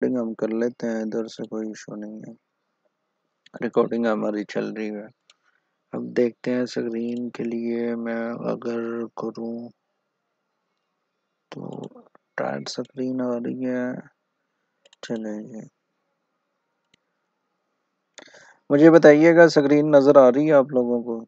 हम कर लेते हैं, इधर से कोई इशू नहीं है। रिकॉर्डिंग हमारी चल रही है। अब देखते हैं स्क्रीन के लिए मैं अगर करूं तो टाइट स्क्रीन आ रही है। चलेंगे, मुझे बताइएगा स्क्रीन नजर आ रही है आप लोगों को?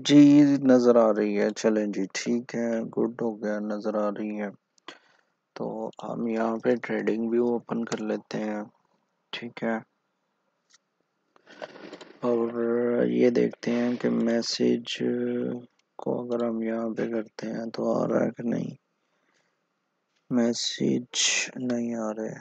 जी नजर आ रही है। चलें जी, ठीक है, गुड हो गया, नजर आ रही है। तो हम यहाँ पे ट्रेडिंग व्यू ओपन कर लेते हैं, ठीक है। और ये देखते हैं कि मैसेज को अगर हम यहाँ पे करते हैं तो आ रहा है कि नहीं। मैसेज नहीं आ रहे।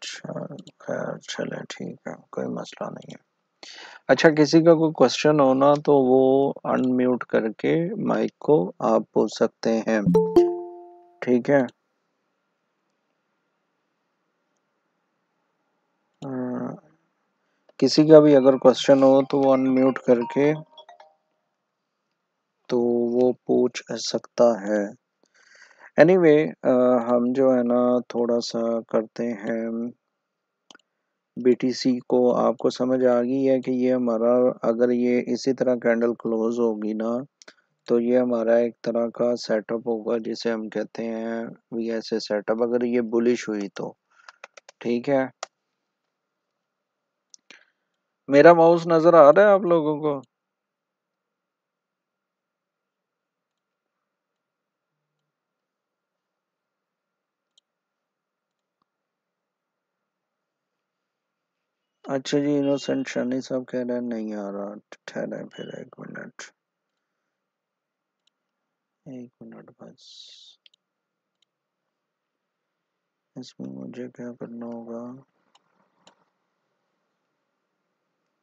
अच्छा, खैर चले, ठीक है, कोई मसला नहीं है। अच्छा, किसी का कोई क्वेश्चन हो ना तो वो अनम्यूट करके माइक को आप पूछ सकते हैं, ठीक है। किसी का भी अगर क्वेश्चन हो तो वो अनम्यूट करके तो वो पूछ सकता है। एनीवे हम जो है ना थोड़ा सा करते हैं बीटीसी को। आपको समझ आ गई है कि ये हमारा, अगर ये इसी तरह कैंडल क्लोज होगी ना तो ये हमारा एक तरह का सेटअप होगा जिसे हम कहते हैं वीएसए सेटअप, अगर ये बुलिश हुई तो, ठीक है। मेरा माउस नजर आ रहा है आप लोगों को? अच्छा जी, इनोसेंट शनी साहब कह रहे हैं नहीं आ रहा। ठहरे फिर एक मिनट, एक मिनट बस। इसमें मुझे क्या करना होगा,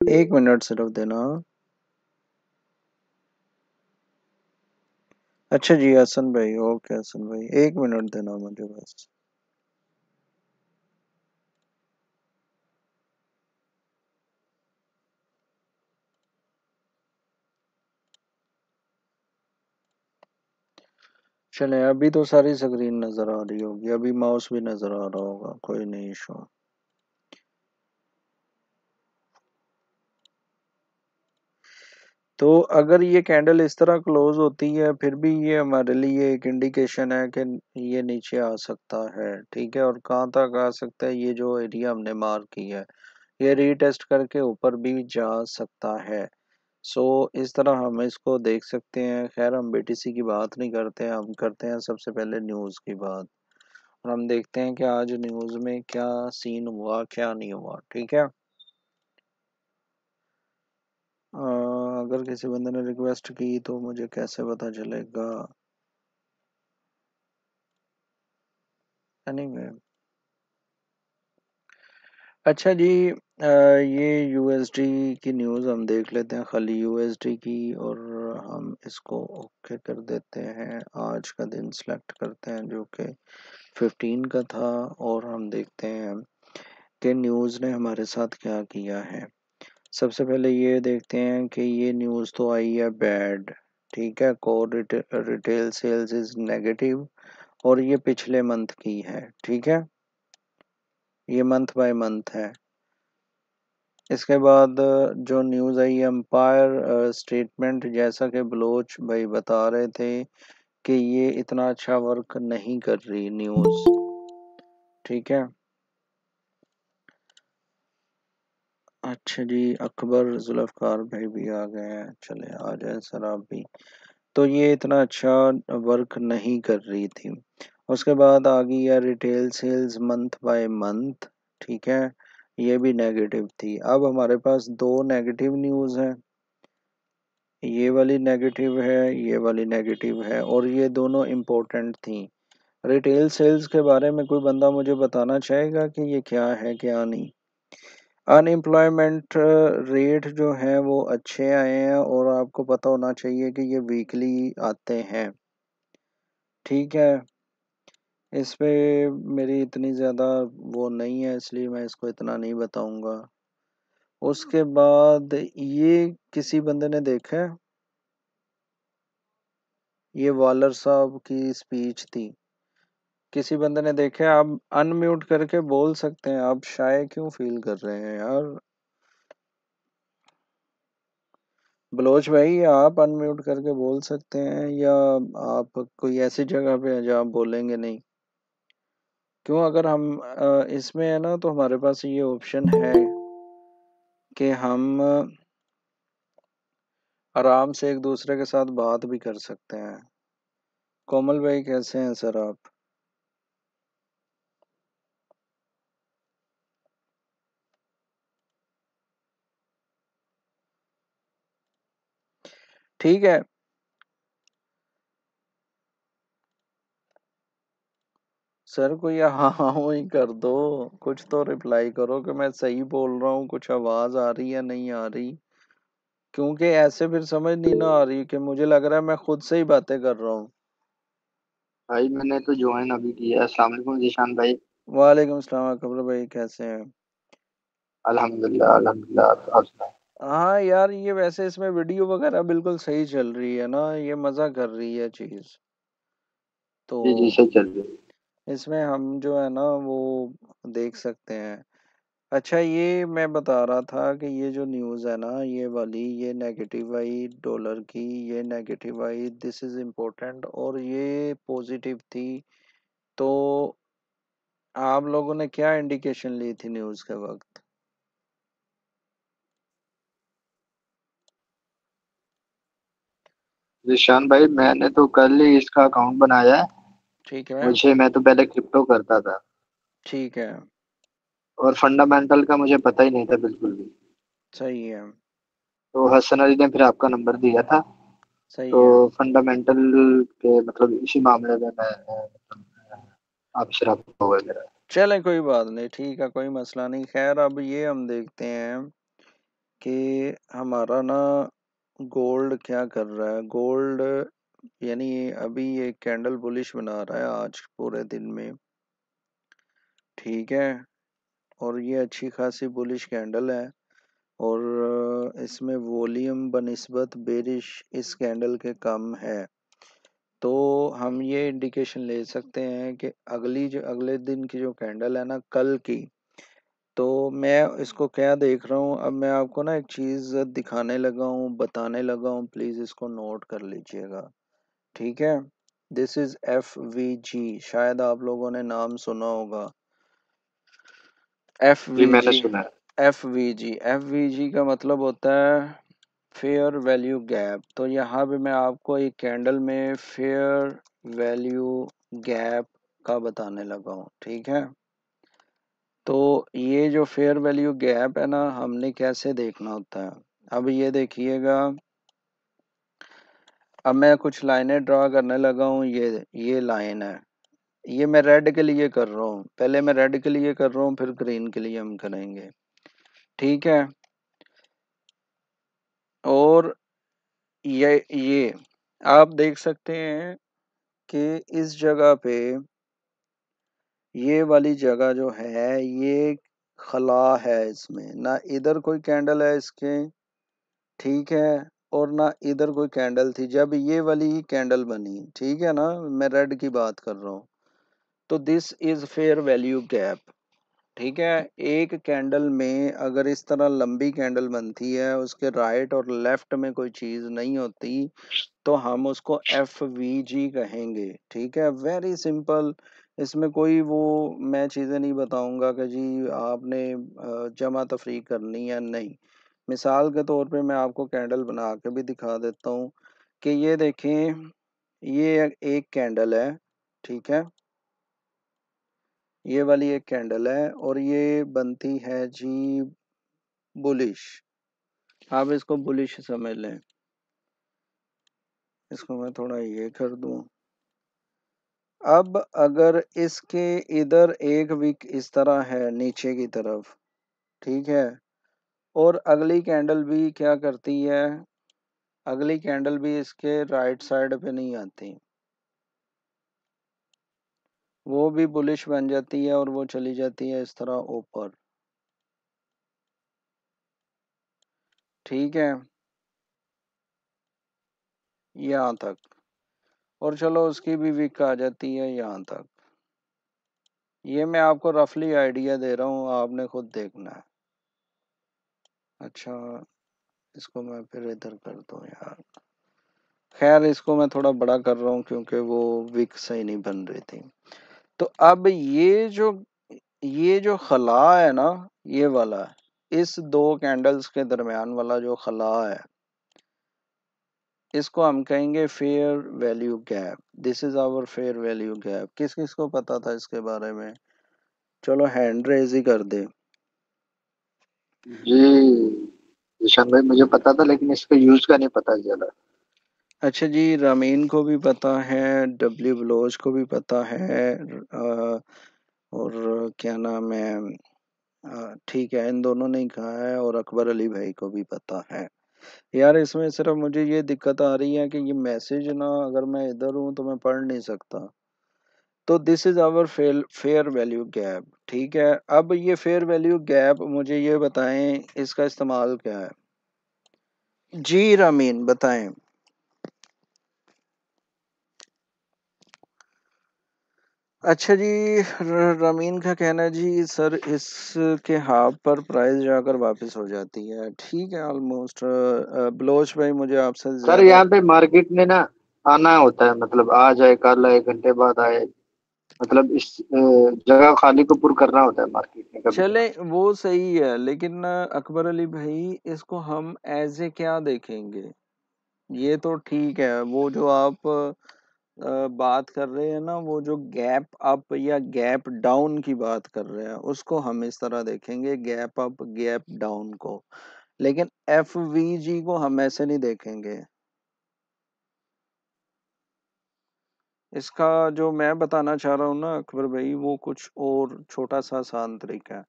एक मिनट सिर्फ देना। अच्छा जी हसन भाई, ओके हसन भाई, एक मिनट देना मुझे बस। चले, अभी तो सारी स्क्रीन नजर आ रही होगी, अभी माउस भी नजर आ रहा होगा, कोई नहीं इशू। तो अगर ये कैंडल इस तरह क्लोज होती है फिर भी ये हमारे लिए एक इंडिकेशन है कि ये नीचे आ सकता है, ठीक है। और कहाँ तक आ सकता है, ये जो एरिया हमने मार्क किया है ये रीटेस्ट करके ऊपर भी जा सकता है। सो इस तरह हम इसको देख सकते हैं। खैर हम बीटीसी की बात नहीं करते हैं, हम करते हैं सबसे पहले न्यूज़ की बात। और हम देखते हैं कि आज न्यूज़ में क्या सीन हुआ क्या नहीं हुआ, ठीक है। अगर किसी बंदे ने रिक्वेस्ट की तो मुझे कैसे पता चलेगा? एनीवे, अच्छा जी, ये यूएसडी की न्यूज़ हम देख लेते हैं, खाली यूएसडी की। और हम इसको ओके कर देते हैं, आज का दिन सेलेक्ट करते हैं जो कि 15 का था। और हम देखते हैं कि न्यूज़ ने हमारे साथ क्या किया है। सबसे पहले ये देखते हैं कि ये न्यूज़ तो आई है बैड, ठीक है। Core retail sales is negative और ये पिछले मंथ की है, ठीक है। ये मंथ बाय मंथ है। इसके बाद जो न्यूज़ आई एम्पायर स्टेटमेंट, जैसा कि बलोच भाई बता रहे थे कि ये इतना अच्छा वर्क नहीं कर रही न्यूज़, ठीक है। अच्छा जी, अकबर जुल्फकार भाई भी आ गए हैं, चले आ जाए सर आप भी। तो ये इतना अच्छा वर्क नहीं कर रही थी। उसके बाद आ गई है retail sales month by month, ठीक है। ये भी नेगेटिव थी। अब हमारे पास दो नेगेटिव न्यूज़ हैं, ये वाली नेगेटिव है, ये वाली नेगेटिव है, और ये दोनों इम्पोर्टेंट थी। रिटेल सेल्स के बारे में कोई बंदा मुझे बताना चाहेगा कि ये क्या है क्या नहीं? अनएम्प्लॉयमेंट रेट जो है वो अच्छे आए हैं, और आपको पता होना चाहिए कि ये वीकली आते हैं, ठीक है, इस पे मेरी इतनी ज़्यादा वो नहीं है, इसलिए मैं इसको इतना नहीं बताऊंगा। उसके बाद ये किसी बंदे ने देखा है, ये वालर साहब की स्पीच थी, किसी बंदे ने देखा है? आप अनम्यूट करके बोल सकते हैं, आप शाय क्यों फील कर रहे हैं यार? बलोच भाई, आप अनम्यूट करके बोल सकते हैं, या आप कोई ऐसी जगह पे हैं जहाँ आप बोलेंगे नहीं? क्यों, अगर हम इसमें है ना, तो हमारे पास ये ऑप्शन है कि हम आराम से एक दूसरे के साथ बात भी कर सकते हैं। कोमल भाई कैसे हैं सर आप? ठीक है सर, कोई हाँ हाँ ही कर दो, कुछ तो रिप्लाई करो कि मैं सही बोल रहा हूँ, कुछ आवाज आ रही है नहीं आ रही, क्योंकि ऐसे फिर समझ नहीं ना आ रही कि मुझे लग रहा है मैं खुद से ही बातें कर रहा हूँ। भाई मैंने तो ज्वाइन अभी किया। अस्सलाम वालेकुम जीशान भाई। वालेकुम सलाम अकबर भाई, कैसे हैं? अल्हम्दुलिल्लाह अल्हम्दुलिल्लाह, आप सुनाए। हाँ यार, ये वैसे इसमें वीडियो वगैरह बिल्कुल सही चल रही है ना, ये मजा कर रही है चीज, तो जी जी, सही चल रही है। इसमें हम जो है ना वो देख सकते हैं। अच्छा, ये मैं बता रहा था कि ये जो न्यूज़ है ना, ये वाली, ये नेगेटिव आई डॉलर की, ये negative I, this is important, और ये पॉजिटिव थी। तो आप लोगों ने क्या इंडिकेशन ली थी न्यूज़ के वक्त? जीशान भाई, मैंने तो कल ही इसका अकाउंट बनाया है। ठीक है। मैं तो पहले क्रिप्टो करता था, ठीक है। और फंडामेंटल का मुझे पता ही नहीं था बिल्कुल भी। सही है। तो हसन अली ने फिर आपका नंबर दिया था। सही तो है। फंडामेंटल के मतलब इसी मामले में मैं आपसे रब्ता हुआ मेरा। चलें, कोई बात नहीं, ठीक है, कोई मसला नहीं। खैर, अब ये हम देखते हैं कि हमारा ना गोल्ड क्या कर रहा है। गोल्ड यानी अभी ये कैंडल बुलिश बना रहा है आज पूरे दिन में, ठीक है, और ये अच्छी खासी बुलिश कैंडल है, और इसमें वॉल्यूम बनिस्बत बेरिश इस कैंडल के कम है। तो हम ये इंडिकेशन ले सकते हैं कि अगले दिन की जो कैंडल है ना, कल की, तो मैं इसको क्या देख रहा हूँ, अब मैं आपको ना एक चीज़ दिखाने लगा हूँ, बताने लगा हूँ, प्लीज़ इसको नोट कर लीजिएगा, ठीक है? दिस इज FVG, शायद आप लोगों ने नाम सुना होगा। एफ जी वी मैंने जी सुना है। एफ वी जी का मतलब होता है फेयर वैल्यू गैप। तो यहाँ पे मैं आपको एक कैंडल में फेयर वैल्यू गैप का बताने लगा हूँ, ठीक है? तो ये जो फेयर वैल्यू गैप है ना, हमने कैसे देखना होता है, अब ये देखिएगा। अब मैं कुछ लाइनें ड्रा करने लगा हूँ, ये लाइन है, ये मैं रेड के लिए कर रहा हूँ, पहले मैं रेड के लिए कर रहा हूँ, फिर ग्रीन के लिए हम करेंगे, ठीक है? और ये आप देख सकते हैं कि इस जगह पे, ये वाली जगह जो है, ये खला है, इसमें ना इधर कोई कैंडल है इसके, ठीक है, और ना इधर कोई कैंडल थी जब ये वाली कैंडल बनी, ठीक है ना, मैं रेड की बात कर रहा हूँ। तो this is fair value gap, ठीक है? एक कैंडल में अगर इस तरह लंबी कैंडल बनती है, उसके राइट और लेफ्ट में कोई चीज नहीं होती, तो हम उसको FVG कहेंगे, ठीक है? वेरी सिंपल, इसमें कोई वो मैं चीज़ें नहीं बताऊंगा कि जी आपने जमा तफरीक करनी है, नहीं। मिसाल के तौर पे मैं आपको कैंडल बना के भी दिखा देता हूँ कि ये देखें, ये एक कैंडल है, ठीक है, ये वाली एक कैंडल है, और ये बनती है जी बुलिश। आप इसको बुलिश समझ लें, इसको मैं थोड़ा ये कर दूं। अब अगर इसके इधर एक विक इस तरह है नीचे की तरफ, ठीक है, और अगली कैंडल भी क्या करती है, अगली कैंडल भी इसके राइट साइड पे नहीं आती, वो भी बुलिश बन जाती है और वो चली जाती है इस तरह ऊपर। ठीक है, यहाँ तक। और चलो उसकी भी वीक आ जाती है यहाँ तक। ये मैं आपको रफली आइडिया दे रहा हूँ, आपने खुद देखना है। अच्छा, इसको मैं फिर इधर कर दूँ यार। खैर, इसको मैं थोड़ा बड़ा कर रहा हूँ क्योंकि वो विक सही नहीं बन रही थी। तो अब ये जो खला है ना, ये वाला, इस दो कैंडल्स के दरमियान वाला जो खला है, इसको हम कहेंगे fair value gap. This is our fair value gap. किस किस को पता था इसके बारे में? चलो हैंड रेज ही कर दे। जी जिशान भाई, मुझे पता था लेकिन इसका यूज का नहीं पता ज्यादा। अच्छा जी, रमीन को भी पता है, डब्ल्यू बलोच को भी पता है, और क्या नाम है, ठीक है, इन दोनों ने ही कहा है, और अकबर अली भाई को भी पता है। यार इसमें सिर्फ मुझे ये दिक्कत आ रही है कि ये मैसेज ना, अगर मैं इधर हूँ तो मैं पढ़ नहीं सकता। तो this is our fair value gap. ठीक है, अब ये फेयर वैल्यू गैप, मुझे ये बताएं इसका इस्तेमाल क्या है? जी रमीन बताएं। अच्छा जी, रमीन का कहना है जी सर इसके हाफ पर प्राइस जाकर वापस हो जाती है। ठीक है, ऑलमोस्ट। बलोच भाई मुझे आपसे सर ज्यादा। यहाँ पे मार्केट में ना आना होता है, मतलब आ जाए कल आए, 1 घंटे बाद आए, मतलब इस जगह खाली को पुर करना होता है मार्केट में कभी चले, कभार। वो सही है, लेकिन अकबर अली भाई, इसको हम एज ए क्या देखेंगे? ये तो ठीक है, वो जो आप बात कर रहे हैं ना, वो जो गैप अप या गैप डाउन की बात कर रहे हैं, उसको हम इस तरह देखेंगे, गैप अप गैप डाउन को। लेकिन एफ वी जी को हम ऐसे नहीं देखेंगे। इसका जो मैं बताना चाह रहा हूँ ना अकबर भाई, वो कुछ और छोटा सा आसान तरीका है।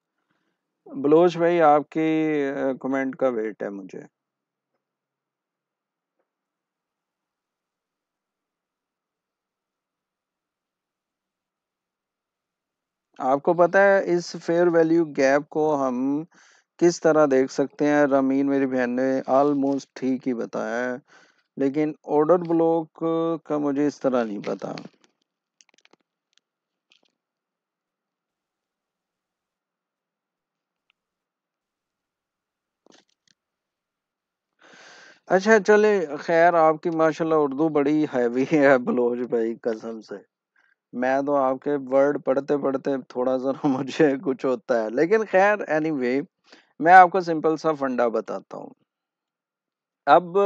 बलोच भाई, आपके कमेंट का वेट है मुझे। आपको पता है इस फेयर वैल्यू गैप को हम किस तरह देख सकते हैं? रमीन मेरी बहन ने ऑलमोस्ट ठीक ही बताया है, लेकिन ऑर्डर ब्लॉक का मुझे इस तरह नहीं पता। अच्छा चले, खैर आपकी माशाल्लाह उर्दू बड़ी हैवी है बलोच भाई, कसम से। मैं तो आपके वर्ड पढ़ते पढ़ते थोड़ा सा ना मुझे कुछ होता है, लेकिन खैर एनीवे, मैं आपको सिंपल सा फंडा बताता हूँ। अब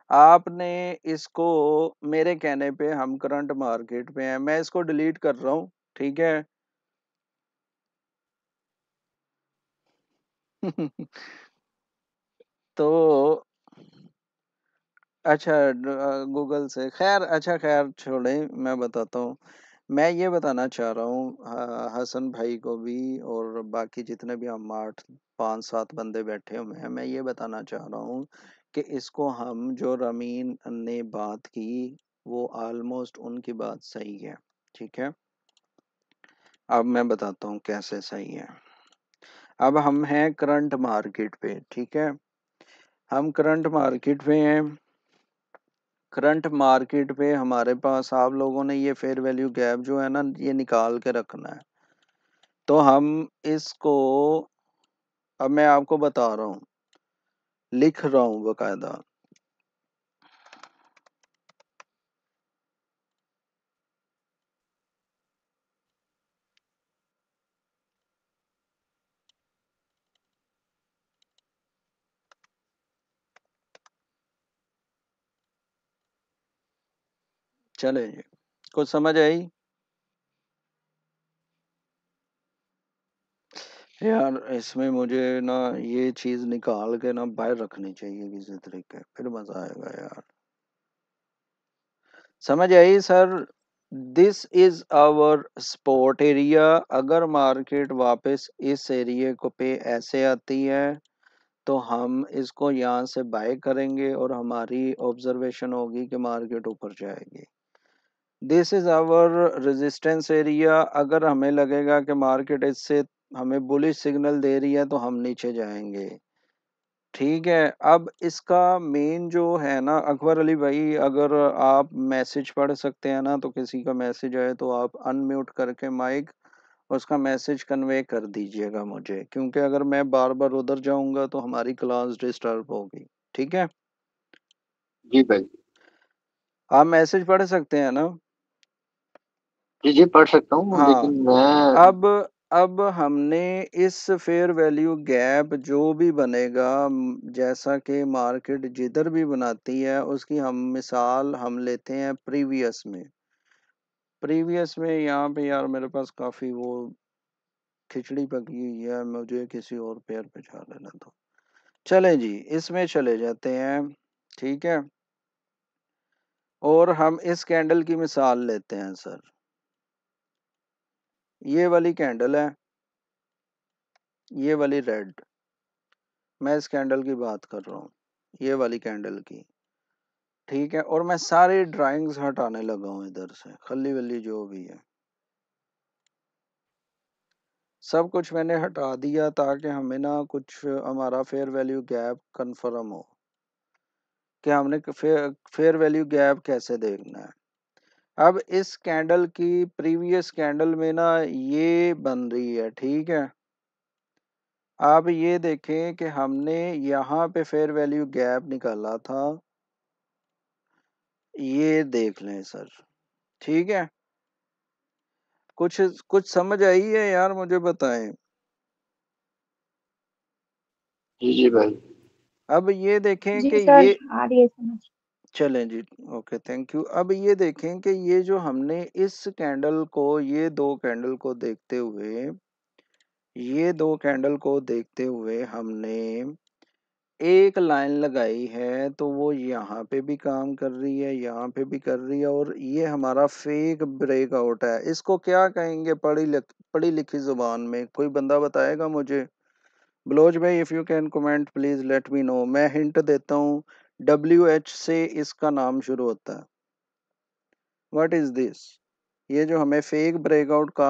आपने इसको, मेरे कहने पे हम करंट मार्केट पे हैं, मैं इसको डिलीट कर रहा हूँ। ठीक है। तो अच्छा, गूगल से, खैर अच्छा, खैर छोड़े, मैं बताता हूँ। मैं ये बताना चाह रहा हूँ हसन भाई को भी, और बाकी जितने भी हम 8 5 7 बंदे बैठे हुए हैं, मैं ये बताना चाह रहा हूँ कि इसको हम, जो रमीन ने बात की, वो ऑलमोस्ट उनकी बात सही है। ठीक है, अब मैं बताता हूँ कैसे सही है। अब हम हैं करंट मार्केट पे। ठीक है, हम करंट मार्केट पे हैं। करंट मार्केट पे हमारे पास, आप लोगों ने ये फेयर वैल्यू गैप जो है ना, ये निकाल के रखना है। तो हम इसको, अब मैं आपको बता रहा हूँ, लिख रहा हूँ बकायदा। चले जी, कुछ समझ आई? यार इसमें मुझे ना ये चीज निकाल के ना बाहर रखनी चाहिए किसी तरीके, फिर मजा आएगा यार। समझ आई sir? This is our spot area. अगर मार्केट वापस इस एरिया को पे ऐसे आती है, तो हम इसको यहाँ से बाय करेंगे और हमारी ऑब्जर्वेशन होगी कि मार्केट ऊपर जाएगी। This is our resistance area. अगर हमें लगेगा कि मार्केट इससे हमें बुलिश सिग्नल दे रही है तो हम नीचे जाएंगे। ठीक है, अब इसका मेन जो है ना अकबर अली भाई, अगर आप मैसेज पढ़ सकते हैं ना तो किसी का मैसेज आए तो आप अनम्यूट करके माइक उसका मैसेज कन्वे कर दीजिएगा मुझे, क्योंकि अगर मैं बार बार उधर जाऊंगा तो हमारी क्लास डिस्टर्ब होगी। ठीक है, जी भाई। आप मैसेज पढ़ सकते हैं ना? जी जी, पढ़ सकता हूँ, हाँ, लेकिन मैं। अब अब हमने इस फेयर वैल्यू गैप जो भी बनेगा, जैसा कि मार्केट जिधर भी बनाती है उसकी हम मिसाल हम लेते हैं प्रीवियस में। प्रीवियस में यहाँ पे यार मेरे पास काफ़ी वो खिचड़ी पकी हुई है, मुझे किसी और पेयर पे जा लेना तो। चले जी, इसमें चले जाते हैं। ठीक है, और हम इस कैंडल की मिसाल लेते हैं सर। ये वाली कैंडल है, ये वाली रेड, मैं इस कैंडल की बात कर रहा हूँ, ये वाली कैंडल की। ठीक है, और मैं सारी ड्राइंग्स हटाने लगा हूँ इधर से, खली वली जो भी है सब कुछ मैंने हटा दिया, ताकि हमें ना कुछ हमारा फेयर वैल्यू गैप कंफर्म हो कि हमने फेयर वैल्यू गैप कैसे देखना है। अब इस कैंडल की प्रीवियस कैंडल में ना ये बन रही है। ठीक है, आप ये देखें कि हमने यहाँ पे फेयर वैल्यू गैप निकाला था, ये देख लें सर। ठीक है, कुछ कुछ समझ आई है यार, मुझे बताएं। जी जी भाई। अब ये देखें जी कि सर, ये, आ रही है समझ। चलें जी, ओके थैंक यू। अब ये देखें कि ये जो हमने इस कैंडल को, ये दो कैंडल को देखते हुए, ये दो कैंडल को देखते हुए हमने एक लाइन लगाई है, तो वो यहाँ पे भी काम कर रही है, यहाँ पे भी कर रही है, और ये हमारा फेक ब्रेकआउट है। इसको क्या कहेंगे पढ़ी लिखी जुबान में? कोई बंदा बताएगा मुझे? बलोच भाई, if you can comment please let me know. मैं हिंट देता हूँ, WH से इसका नाम शुरू होता है। What is this? ये जो हमें फेक ब्रेकआउट का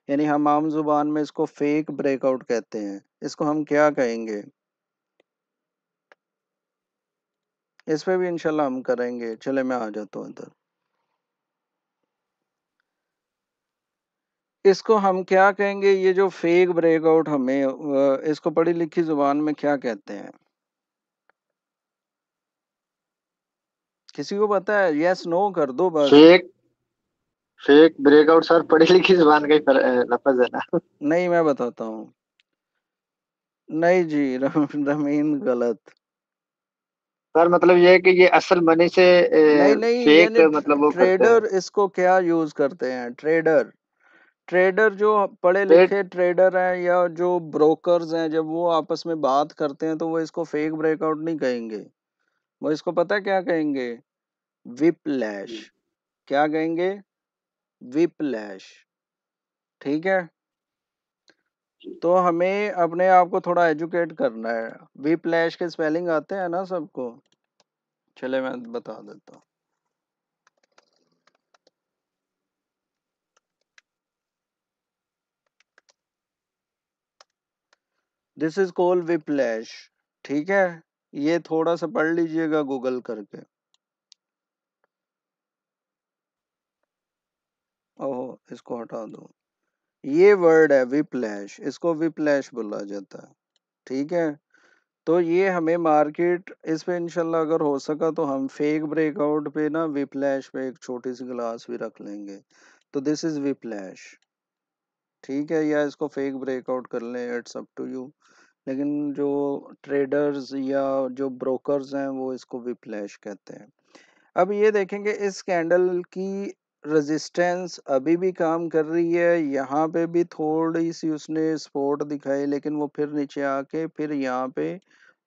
यानी हम आम जुबान में इसको फेक ब्रेकआउट कहते हैं, इसको हम क्या कहेंगे? इस पे भी इंशाल्लाह हम करेंगे। चले, मैं आ जाता हूँ इधर। इसको हम क्या कहेंगे, ये जो फेक ब्रेकआउट हमें इसको पढ़ी लिखी जुबान में क्या कहते हैं? किसी को पता है? यस नो कर दो बस। फेक फेक ब्रेकआउट सर, पढ़ी लिखी जुबान का ही लफज है ना? नहीं, मैं बताता हूँ। नहीं जी, रमीन गलत। सर मतलब ये है कि ये असल मनी से नहीं नहीं, फेक यानी मतलब वो करते हैं। ट्रेडर इसको क्या यूज करते हैं? ट्रेडर, ट्रेडर जो पढ़े फेक। लिखे ट्रेडर हैं या जो ब्रोकर्स हैं, जब वो आपस में बात करते हैं तो वो इसको फेक ब्रेकआउट नहीं कहेंगे। वो इसको पता है क्या कहेंगे? विपलैश। क्या कहेंगे? विपलैश। ठीक है, तो हमें अपने आप को थोड़ा एजुकेट करना है। विपलैश के स्पेलिंग आते हैं ना सबको? चले, मैं बता देता हूँ। This is called whiplash. ठीक है, ये थोड़ा सा पढ़ लीजिएगा गूगल करके। ओहो, इसको हटा दो। ये वर्ड है विपलैश, इसको विपलैश बोला जाता है। ठीक है, तो ये हमें मार्केट इस पे इंशाल्लाह अगर हो सका तो हम फेक ब्रेकआउट पे ना विपलैश पे एक छोटी सी क्लास भी रख लेंगे। तो दिस इज विपलैश। ठीक है, या इसको फेक ब्रेकआउट कर लें, इट्स अप टू यू। लेकिन जो ट्रेडर्स या जो ब्रोकर्स हैं वो इसको विपलैश कहते हैं। अब ये देखेंगे इस कैंडल की रेजिस्टेंस अभी भी काम कर रही है, यहाँ पे भी थोड़ी सी उसने सपोर्ट दिखाई, लेकिन वो फिर नीचे आके फिर यहाँ पे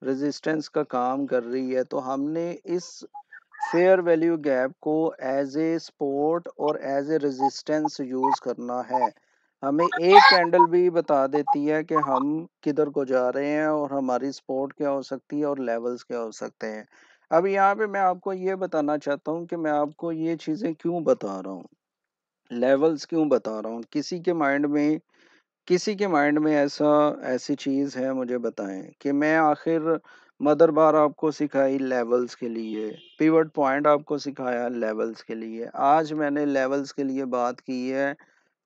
रेजिस्टेंस का काम कर रही है। तो हमने इस फेयर वैल्यू गैप को एज ए सपोर्ट और एज ए रेजिस्टेंस यूज करना है। हमें एक कैंडल भी बता देती है कि हम किधर को जा रहे हैं और हमारी सपोर्ट क्या हो सकती है और लेवल्स क्या हो सकते हैं। अब यहाँ पे मैं आपको ये बताना चाहता हूँ कि मैं आपको ये चीजें क्यों बता रहा हूँ, लेवल्स क्यों बता रहा हूँ। किसी के माइंड में ऐसा ऐसी चीज है, मुझे बताएं कि मैं आखिर मदर बार आपको सिखाई लेवल्स के लिए, पिवट पॉइंट आपको सिखाया लेवल्स के लिए, आज मैंने लेवल्स के लिए बात की है,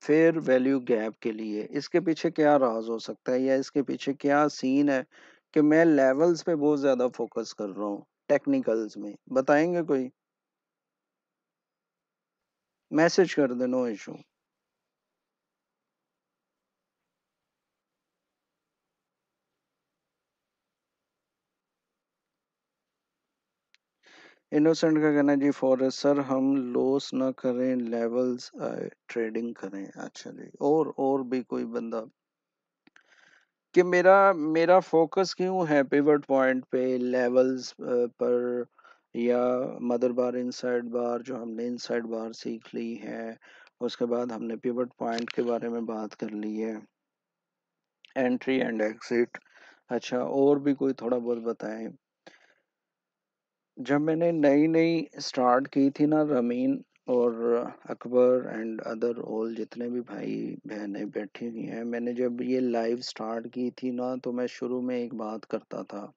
फिर वैल्यू गैप के लिए। इसके पीछे क्या राज हो सकता है, या इसके पीछे क्या सीन है कि मैं लेवल्स पे बहुत ज्यादा फोकस कर रहा हूँ टेक्निकल्स में? बताएंगे कोई? मैसेज कर दे, नो इशू। इनोसेंट का कहना है जी फॉरेस्ट सर हम लॉस ना करें, लेवल्स ट्रेडिंग करें। अच्छा जी, और भी कोई बंदा कि मेरा मेरा फोकस क्यों है पिवट पॉइंट पे, लेवल्स पर, या मदर बार इनसाइड बार जो हमने इनसाइड बार सीख ली है, उसके बाद हमने पिवट पॉइंट के बारे में बात कर ली है, एंट्री एंड एग्जिट। अच्छा, और भी कोई थोड़ा बहुत बताएं। जब मैंने नई नई स्टार्ट की थी ना, रमीन और अकबर एंड अदर ऑल जितने भी भाई बहनें बैठी हुई हैं, मैंने जब ये लाइव स्टार्ट की थी ना, तो मैं शुरू में एक बात करता था,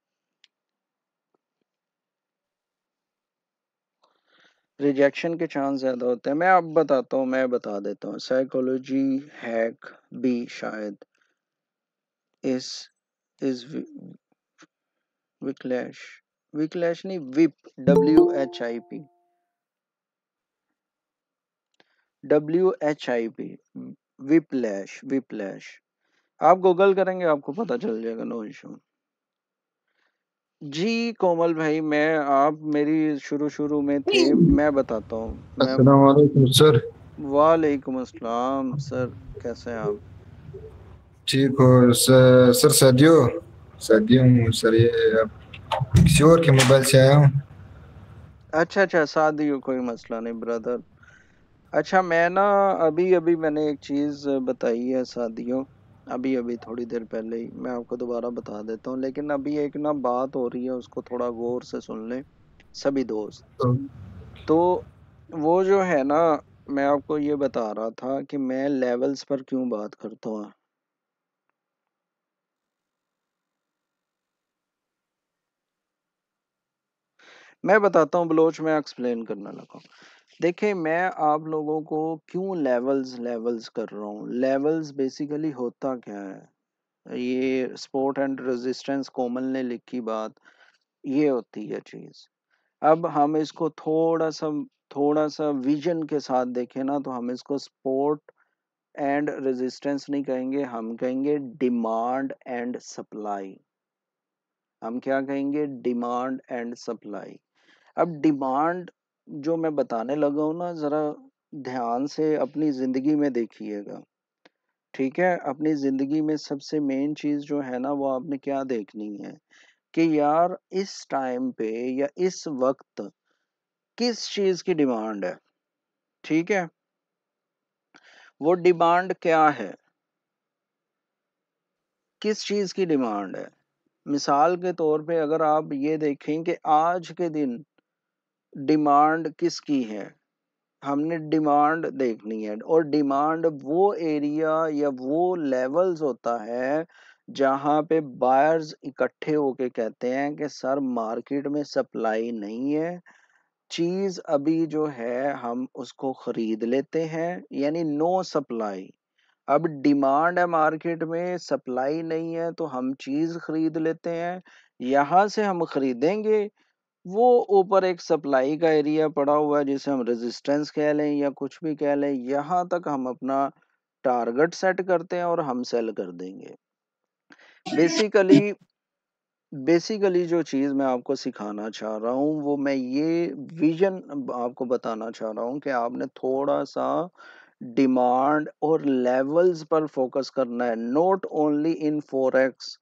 रिजेक्शन के चांस ज्यादा होते हैं। मैं अब बताता हूँ, मैं बता देता हूँ, साइकोलॉजी हैक भी शायद इस इस विक्लैश, विक्लैश नहीं, whip, WHIP, WHIP, whiplash, whiplash. आप गूगल करेंगे आपको पता चल जाएगा, नो इशू। जी कोमल भाई, मैं आप मेरी शुरू शुरू में थे, मैं बताता हूँ मैं। अस्सलाम वालेकुम सर। वालेकुम अस्सलाम सर, कैसे हैं आप? ठीक हो सर? सर सदियो सदियो हूँ सर, ये अब किसी और के मोबाइल से आया हूँ। अच्छा अच्छा, शादी हो, कोई मसला नहीं ब्रदर। अच्छा, मैं ना अभी अभी मैंने एक चीज बताई है शादियों, अभी अभी थोड़ी देर पहले ही, मैं आपको दोबारा बता देता हूँ, लेकिन अभी एक ना बात हो रही है, उसको थोड़ा गौर से सुन लें सभी दोस्त। तो तो वो जो है ना, मैं आपको ये बता रहा था कि मैं लेवल्स पर क्यों बात करता हूँ। मैं बताता हूँ बलोच, मैं एक्सप्लेन करने लगा हूँ। देखिए, मैं आप लोगों को क्यों लेवल्स लेवल्स कर रहा हूँ। लेवल्स बेसिकली होता क्या है, ये सपोर्ट एंड रेजिस्टेंस कॉमन ने लिखी बात, ये होती है चीज। अब हम इसको थोड़ा सा विजन के साथ देखें ना, तो हम इसको सपोर्ट एंड रेजिस्टेंस नहीं कहेंगे, हम कहेंगे डिमांड एंड सप्लाई। हम क्या कहेंगे? Demand and supply. अब डिमांड जो मैं बताने लगा हूं ना, जरा ध्यान से अपनी जिंदगी में देखिएगा, ठीक है? अपनी जिंदगी में सबसे मेन चीज जो है ना, वो आपने क्या देखनी है कि यार इस टाइम पे या इस वक्त किस चीज की डिमांड है, ठीक है? वो डिमांड क्या है, किस चीज की डिमांड है? मिसाल के तौर पे अगर आप ये देखें कि आज के दिन डिमांड किसकी है, हमने डिमांड देखनी है। और डिमांड वो एरिया या वो लेवल्स होता है जहां पे बायर्स इकट्ठे होके कहते हैं कि सर मार्केट में सप्लाई नहीं है, चीज अभी जो है हम उसको खरीद लेते हैं, यानी नो सप्लाई। अब डिमांड है मार्केट में, सप्लाई नहीं है, तो हम चीज खरीद लेते हैं, यहां से हम खरीदेंगे। वो ऊपर एक सप्लाई का एरिया पड़ा हुआ है जिसे हम रेजिस्टेंस कह लें या कुछ भी कह लें, यहां तक हम अपना टारगेट सेट करते हैं और हम सेल कर देंगे। बेसिकली बेसिकली जो चीज मैं आपको सिखाना चाह रहा हूँ, वो मैं ये विजन आपको बताना चाह रहा हूँ कि आपने थोड़ा सा डिमांड और लेवल्स पर फोकस करना है, नॉट ओनली इन फॉरेक्स।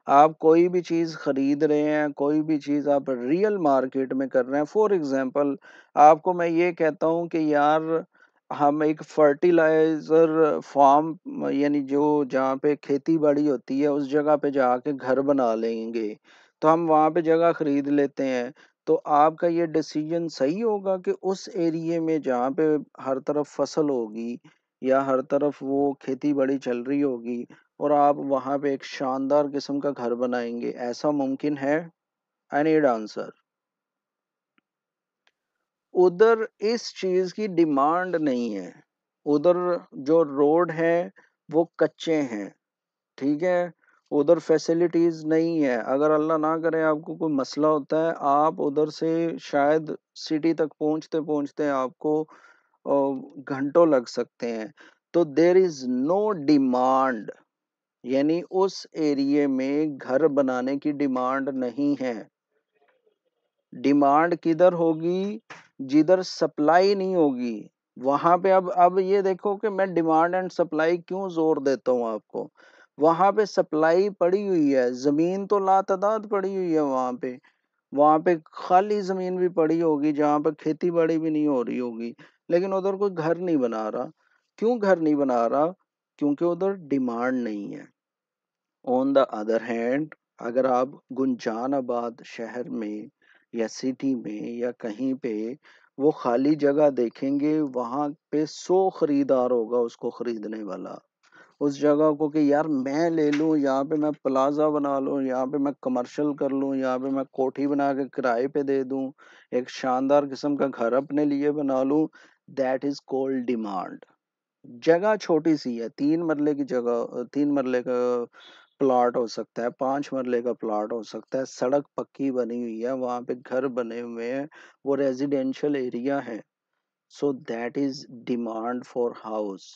आप कोई भी चीज खरीद रहे हैं, कोई भी चीज आप रियल मार्केट में कर रहे हैं, फॉर एग्जांपल आपको मैं ये कहता हूँ कि यार हम एक फर्टिलाइजर फार्म, यानी जो जहाँ पे खेती बाड़ी होती है, उस जगह पे जाके घर बना लेंगे, तो हम वहां पे जगह खरीद लेते हैं। तो आपका ये डिसीजन सही होगा कि उस एरिया में जहाँ पे हर तरफ फसल होगी या हर तरफ वो खेती बाड़ी चल रही होगी और आप वहाँ पे एक शानदार किस्म का घर बनाएंगे, ऐसा मुमकिन है? I need answer. उधर इस चीज की डिमांड नहीं है, उधर जो रोड है वो कच्चे हैं, ठीक है, उधर फैसिलिटीज नहीं है। अगर अल्लाह ना करे आपको कोई मसला होता है, आप उधर से शायद सिटी तक पहुंचते पहुंचते आपको घंटों लग सकते हैं। तो देर इज नो डिमांड, यानी उस एरिया में घर बनाने की डिमांड नहीं है। डिमांड किधर होगी? जिधर सप्लाई नहीं होगी वहां पे। अब ये देखो कि मैं डिमांड एंड सप्लाई क्यों जोर देता हूँ आपको। वहां पे सप्लाई पड़ी हुई है, जमीन तो लातादाद पड़ी हुई है वहां पे खाली जमीन भी पड़ी होगी जहां पर खेती बाड़ी भी नहीं हो रही होगी, लेकिन उधर कोई घर नहीं बना रहा। क्यों घर नहीं बना रहा? क्योंकि उधर डिमांड नहीं है। ऑन द अदर हैंड, अगर आप गुंजानाबाद शहर में या सिटी में या कहीं पे वो खाली जगह देखेंगे, वहां पे 100 खरीदार होगा उसको खरीदने वाला, उस जगह को, कि यार मैं ले लूं, यहाँ पे मैं प्लाजा बना लूं, यहाँ पे मैं कमर्शियल कर लूं, यहाँ पे मैं कोठी बना के किराए पे दे दूं, एक शानदार किस्म का घर अपने लिए बना लूं। That is called demand. जगह छोटी सी है, 3 मरले की जगह, 3 मरले का प्लॉट हो सकता है, 5 मरले का प्लॉट हो सकता है, सड़क पक्की बनी हुई है, वहां पे घर बने हुए हैं, वो रेजिडेंशियल एरिया है। So that is demand for house.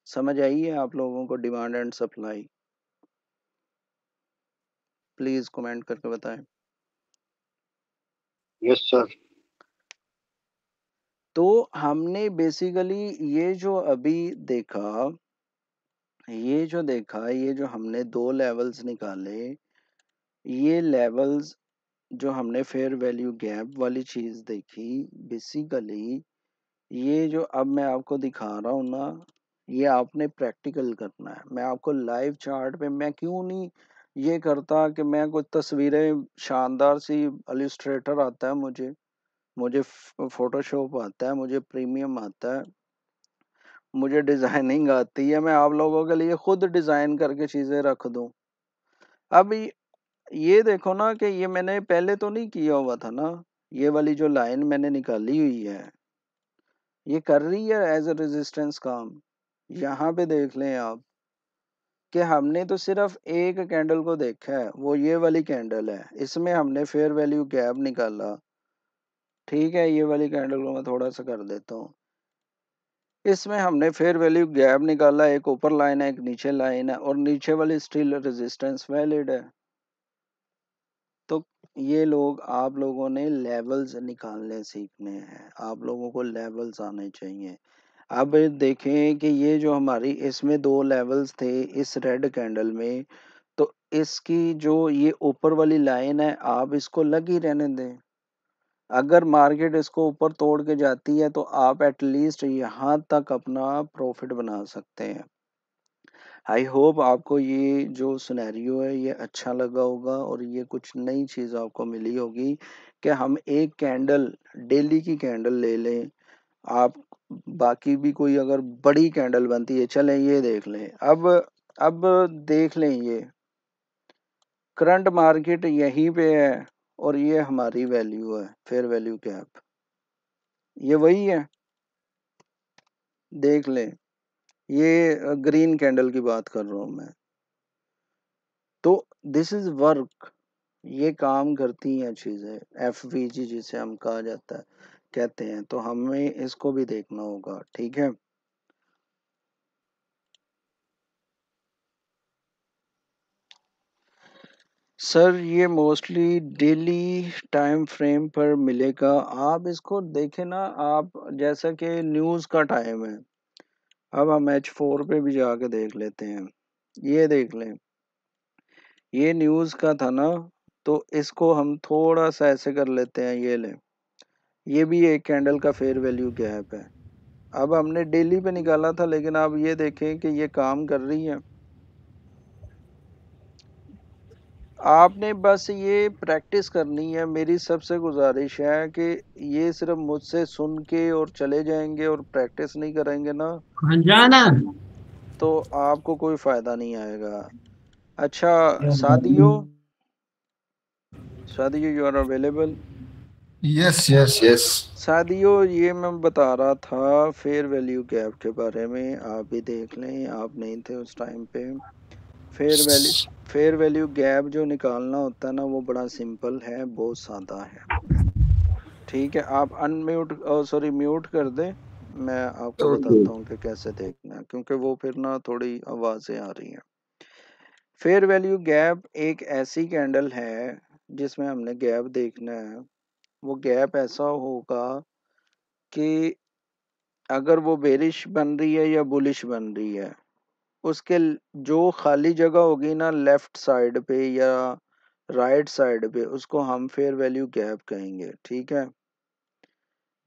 समझ आई है आप लोगों को demand and supply? Please comment करके बताएं। Yes sir. तो हमने बेसिकली ये जो अभी देखा, ये जो हमने 2 लेवल्स निकाले, ये लेवल्स जो हमने फेयर वैल्यू गैप वाली चीज देखी, बेसिकली ये जो अब मैं आपको दिखा रहा हूँ ना, ये आपने प्रैक्टिकल करना है। मैं आपको लाइव चार्ट पे, मैं क्यों नहीं ये करता कि मैं कुछ तस्वीरें, शानदार सी इलस्ट्रेटर आता है मुझे, मुझे फोटोशॉप आता है, मुझे प्रीमियम आता है, मुझे डिजाइनिंग आती है, मैं आप लोगों के लिए खुद डिजाइन करके चीजें रख दूं। अब ये देखो ना कि ये मैंने पहले तो नहीं किया हुआ था ना, ये वाली जो लाइन मैंने निकाली हुई है ये कर रही है एज अ रेजिस्टेंस काम। यहाँ पे देख लें आप कि हमने तो सिर्फ एक कैंडल को देखा है, वो ये वाली कैंडल है, इसमें हमने फेयर वैल्यू गैप निकाला। ठीक है, ये वाली कैंडल को मैं थोड़ा सा कर देता हूँ। इसमें हमने फेयर वैल्यू गैप निकाला, एक ऊपर लाइन है एक नीचे लाइन है, और नीचे वाली स्टिल रेजिस्टेंस वैलिड है। तो ये लोग, आप लोगों ने लेवल्स निकालने सीखने हैं, आप लोगों को लेवल्स आने चाहिए। अब देखें कि ये जो हमारी इसमें 2 लेवल्स थे इस रेड कैंडल में, तो इसकी जो ये ऊपर वाली लाइन है आप इसको लग ही रहने दें। अगर मार्केट इसको ऊपर तोड़ के जाती है तो आप एटलीस्ट यहाँ तक अपना प्रॉफिट बना सकते हैं। आई होप आपको ये जो सिनेरियो है ये अच्छा लगा होगा और ये कुछ नई चीज़ आपको मिली होगी कि हम एक कैंडल, डेली की कैंडल ले लें। आप बाकी भी कोई अगर बड़ी कैंडल बनती है, चलें ये देख लें। अब देख लें, ये करंट मार्केट यहीं पे है और ये हमारी वैल्यू है फेयर वैल्यू गैप, ये वही है। देख लें, ये ग्रीन कैंडल की बात कर रहा हूं मैं। तो दिस इज वर्क, ये काम करती हैं चीजें, एफवीजी जिसे हम कहा जाता है, कहते हैं। तो हमें इसको भी देखना होगा, ठीक है। सर ये मोस्टली डेली टाइम फ्रेम पर मिलेगा, आप इसको देखें ना। आप जैसा कि न्यूज़ का टाइम है, अब हम H4 पे भी जाके देख लेते हैं। ये देख लें, ये न्यूज़ का था ना, तो इसको हम थोड़ा सा ऐसे कर लेते हैं, ये लें, ये भी एक कैंडल का फेयर वैल्यू गैप है। अब हमने डेली पे निकाला था, लेकिन आप ये देखें कि ये काम कर रही है। आपने बस ये प्रैक्टिस करनी है। मेरी सबसे गुजारिश है कि ये सिर्फ मुझसे सुन के और चले जाएंगे और प्रैक्टिस नहीं करेंगे ना, हाँ जाना। तो आपको कोई फायदा नहीं आएगा। अच्छा, Sadio, Sadio you are available? Yes yes yes. Sadio, ये मैं बता रहा था फेयर वैल्यू गैप के बारे में, आप भी देख लें, आप नहीं थे उस टाइम पे। फेयर वैल्यू गैप जो निकालना होता है ना, वो बड़ा सिंपल है, बहुत सादा है। ठीक है, आप अनम्यूट, सॉरी म्यूट कर दें, मैं आपको ओके। बताता हूँ कि कैसे देखना है, क्योंकि वो फिर ना थोड़ी आवाज़ें आ रही हैं। फेयर वैल्यू गैप एक ऐसी कैंडल है जिसमें हमने गैप देखना है। वो गैप ऐसा होगा कि अगर वो बेरिश बन रही है या बुलिश बन रही है, उसके जो खाली जगह होगी ना लेफ्ट साइड पे या राइट साइड पे, उसको हम फेयर वैल्यू गैप कहेंगे। ठीक है,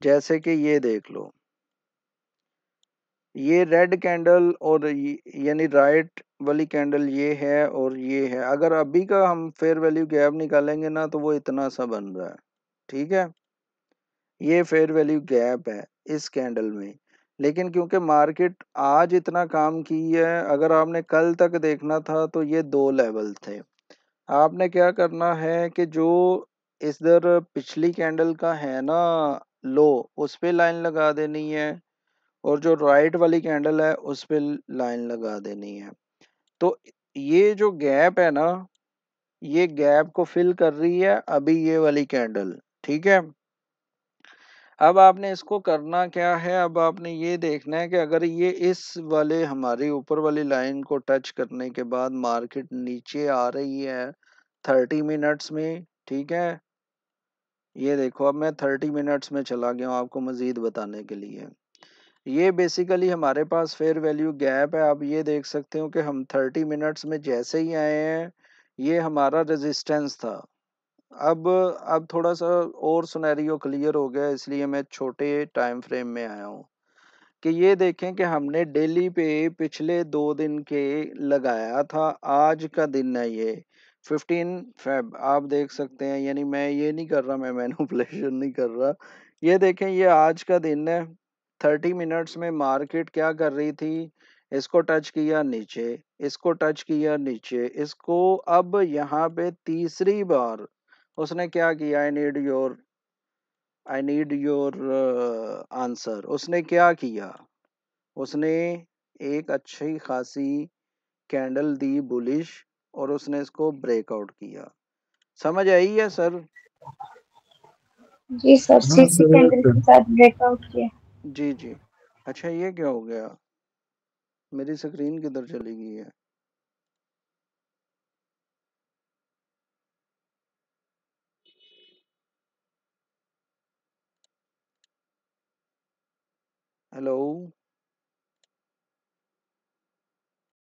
जैसे कि ये देख लो, ये रेड कैंडल और यानी राइट वाली कैंडल ये है और ये है। अगर अभी का हम फेयर वैल्यू गैप निकालेंगे ना, तो वो इतना सा बन रहा है। ठीक है, ये फेयर वैल्यू गैप है इस कैंडल में। लेकिन क्योंकि मार्केट आज इतना काम की है, अगर आपने कल तक देखना था तो ये 2 लेवल थे। आपने क्या करना है कि जो इधर पिछली कैंडल का है ना लो, उस पे लाइन लगा देनी है, और जो राइट वाली कैंडल है उस पे लाइन लगा देनी है। तो ये जो गैप है ना, ये गैप को फिल कर रही है अभी ये वाली कैंडल। ठीक है, अब आपने इसको करना क्या है, अब आपने ये देखना है कि अगर ये इस वाले हमारी ऊपर वाली लाइन को टच करने के बाद मार्केट नीचे आ रही है 30 मिनट्स में। ठीक है, ये देखो, अब मैं 30 मिनट्स में चला गया हूँ आपको मजीद बताने के लिए। ये बेसिकली हमारे पास फेयर वैल्यू गैप है। आप ये देख सकते हो कि हम 30 मिनट्स में जैसे ही आए हैं, ये हमारा रेजिस्टेंस था। अब थोड़ा सा और सिनेरियो क्लियर हो गया, इसलिए मैं छोटे टाइम फ्रेम में आया हूँ कि ये देखें कि हमने डेली पे पिछले 2 दिन के लगाया था। आज का दिन है ये 15 फेब, आप देख सकते हैं, यानी मैं ये नहीं कर रहा, मैं मैनिपुलेशन नहीं कर रहा। ये देखें, ये आज का दिन है। 30 मिनट्स में मार्केट क्या कर रही थी, इसको टच किया नीचे, इसको टच किया नीचे, इसको अब यहाँ पे तीसरी बार उसने क्या किया, आई नीड योर आंसर। उसने क्या किया, उसने एक अच्छी खासी कैंडल दी बुलिश, और उसने इसको ब्रेकआउट किया। समझ आई है सर? जी सर, हाँ सीसी सर कैंडल के साथ ब्रेकआउट किया। जी जी। अच्छा, ये क्या हो गया, मेरी स्क्रीन किधर चली गई है? हेलो।